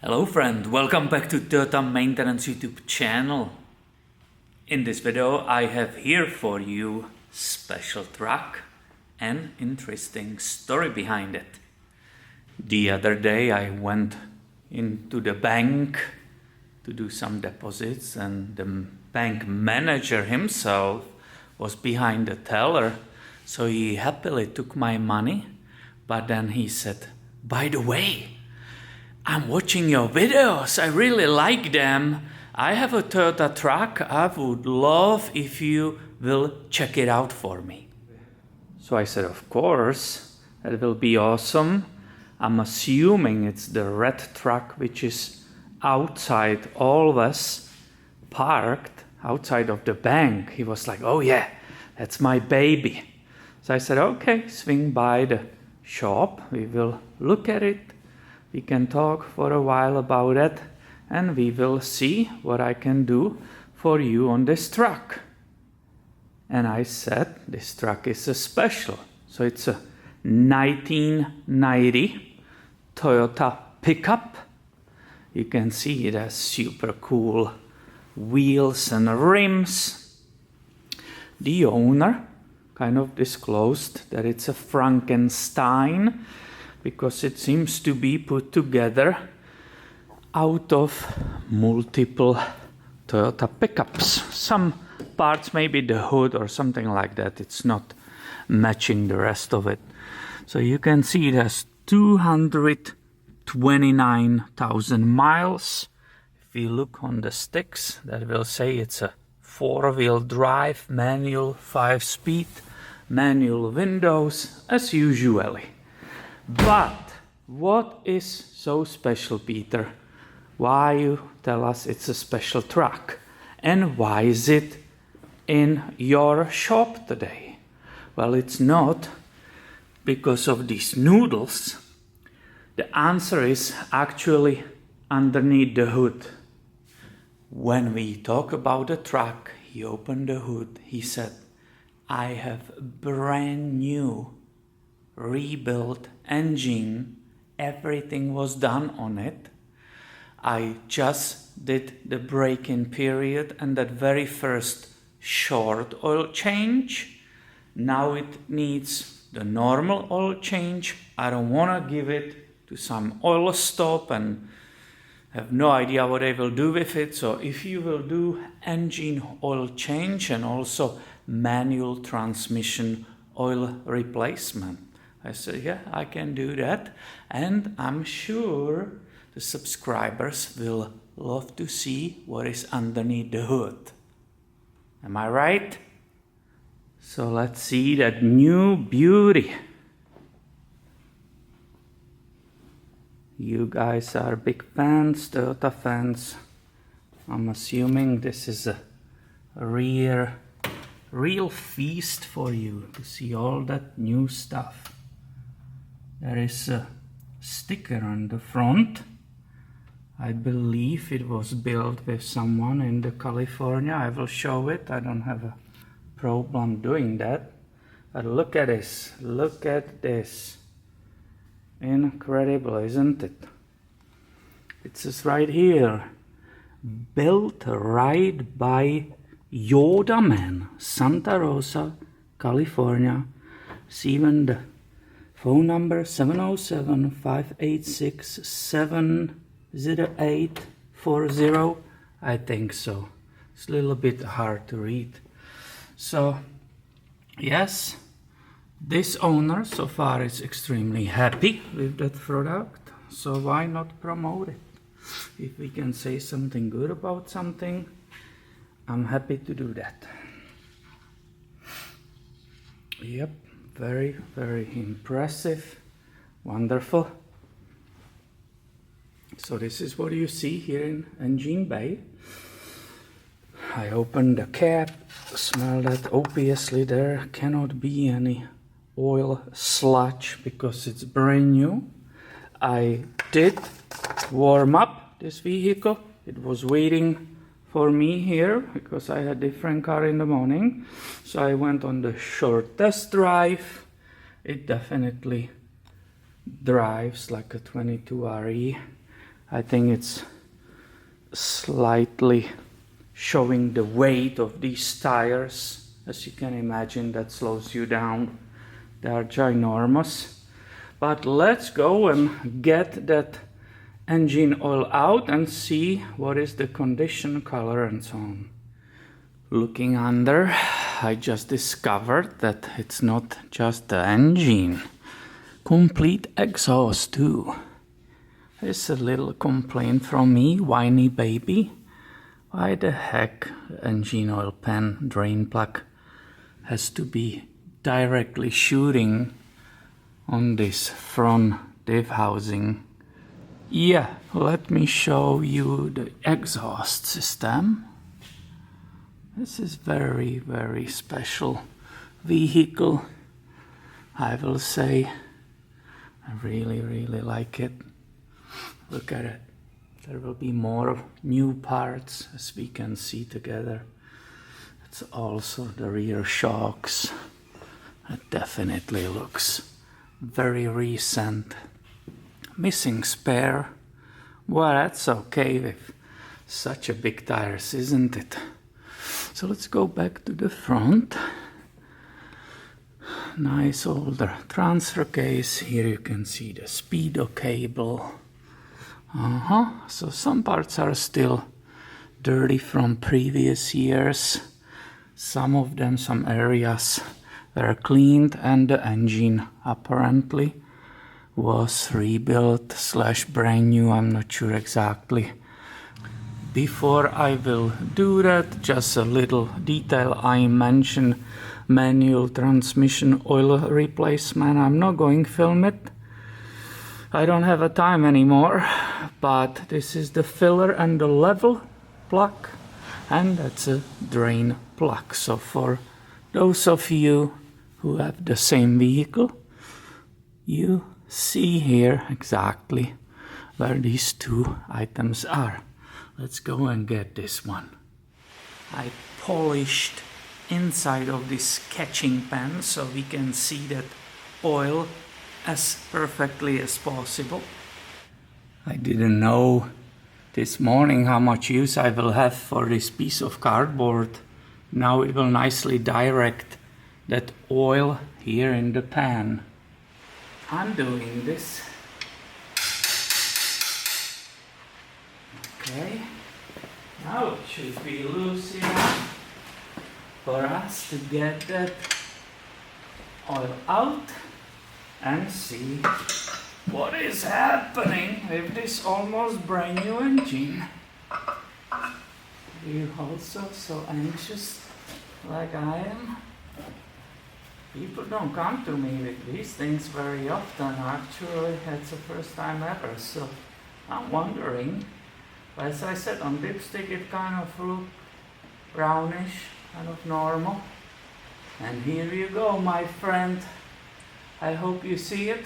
Hello friend, welcome back to Toyota Maintenance YouTube channel. In this video I have here for you special truck and interesting story behind it. The other day I went into the bank to do some deposits and the bank manager himself was behind the teller, so he happily took my money, but then he said, "By the way, I'm watching your videos, I really like them. I have a Toyota truck, I would love if you will check it out for me." So I said, of course, that will be awesome. I'm assuming it's the red truck which is outside, always parked outside of the bank. He was like, "Oh yeah, that's my baby." So I said, okay, swing by the shop, we will look at it. We can talk for a while about it and we will see what I can do for you on this truck. And I said, this truck is a special. So it's a 1990 Toyota pickup. You can see it has super cool wheels and rims. The owner kind of disclosed that it's a Frankenstein, because it seems to be put together out of multiple Toyota pickups. Some parts, maybe the hood or something like that, it's not matching the rest of it. So you can see it has 229,000 miles. If you look on the sticks, that will say it's a 4-wheel drive, manual, 5-speed, manual windows, as usually. But what is so special, Peter? Why you tell us it's a special truck? And why is it in your shop today? Well, it's not because of these noodles. The answer is actually underneath the hood. When we talk about the truck, he opened the hood. He said, "I have a brand new rebuilt engine, everything was done on it. I just did the break-in period and that very first short oil change. Now it needs the normal oil change. I don't want to give it to some oil stop and have no idea what I will do with it. So if you will do engine oil change and also manual transmission oil replacement." I said, yeah, I can do that. And I'm sure the subscribers will love to see what is underneath the hood. Am I right? So let's see that new beauty. You guys are big fans, Toyota fans. I'm assuming this is a real feast for you to see all that new stuff. There is a sticker on the front. I believe it was built with someone in California. I will show it. I don't have a problem doing that. But look at this. Look at this. Incredible, isn't it? It says right here, built right by Yoda Man, Santa Rosa, California. See even the phone number 707-586-70840. I think so. It's a little bit hard to read. So, yes, this owner so far is extremely happy with that product. So why not promote it? If we can say something good about something, I'm happy to do that. Yep. Very, very impressive, wonderful. So this is what you see here in engine bay. I opened the cap, smell that. Obviously there cannot be any oil sludge because it's brand new. I did warm up this vehicle. It was waiting for me here because I had a different car in the morning. So I went on the short test drive. It definitely drives like a 22 RE. I think it's slightly showing the weight of these tires. As you can imagine, that slows you down. They are ginormous. But let's go and get that engine oil out and see what is the condition, color and so on. Looking under, I just discovered that it's not just the engine. Complete exhaust too. There's a little complaint from me, whiny baby. Why the heck the engine oil pan drain plug has to be directly shooting on this front diff housing? Yeah, let me show you the exhaust system. This is very, very special vehicle, I will say. I really, really like it. Look at it. There will be more new parts, as we can see together. It's also the rear shocks. It definitely looks very recent. Missing spare. Well, that's okay with such a big tires, isn't it? So let's go back to the front. Nice older transfer case. Here you can see the speedo cable. So some parts are still dirty from previous years. Some of them, some areas were cleaned, and the engine apparently was rebuilt / brand new. I'm not sure exactly. Before I will do that, just a little detail. I mentioned manual transmission oil replacement. I'm not going to film it. I don't have a time anymore, but this is the filler and the level plug, and that's a drain plug. So for those of you who have the same vehicle, you see here exactly where these two items are. Let's go and get this one. I polished inside of this catching pan so we can see that oil as perfectly as possible. I didn't know this morning how much use I will have for this piece of cardboard. Now it will nicely direct that oil here in the pan. I'm doing this. Okay, now it should be loose enough for us to get that oil out and see what is happening with this almost brand new engine. Are you also so anxious like I am? People don't come to me with these things very often. Actually, it's the first time ever, so I'm wondering. As I said, on dipstick it kind of looked brownish, kind of normal. And here you go, my friend. I hope you see it.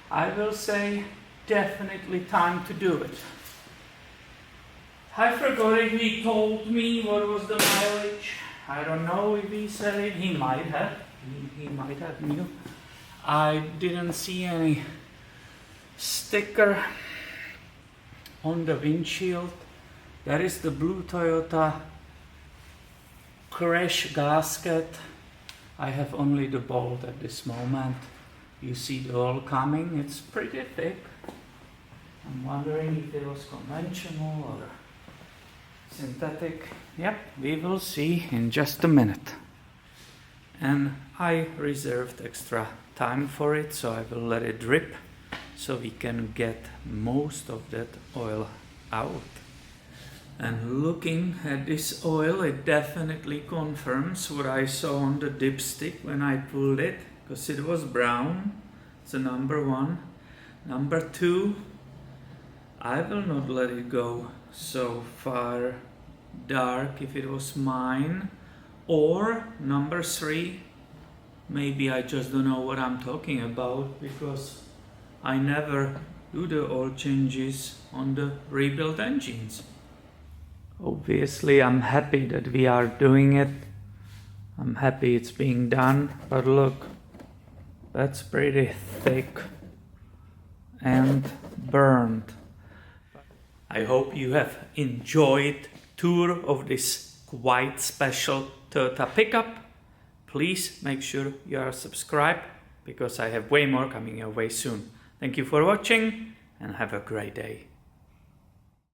I will say definitely time to do it. I forgot if he told me what was the mileage. I don't know if he said it. He might have. He might have knew. I didn't see any sticker on the windshield. That is the blue Toyota crash gasket. I have only the bolt at this moment. You see the oil coming. It's pretty thick. I'm wondering if it was conventional or synthetic. Yep, we will see in just a minute. And I reserved extra time for it, so I will let it drip so we can get most of that oil out. And looking at this oil, it definitely confirms what I saw on the dipstick when I pulled it, because it was brown. It's a number one. Number two, I will not let it go so far dark if it was mine. Or number three, maybe I just don't know what I'm talking about, because I never do the oil changes on the rebuilt engines. Obviously, I'm happy that we are doing it. I'm happy it's being done, but look, that's pretty thick and burned. I hope you have enjoyed tour of this quite special Toyota pickup. Please make sure you are subscribed because I have way more coming your way soon. Thank you for watching and have a great day.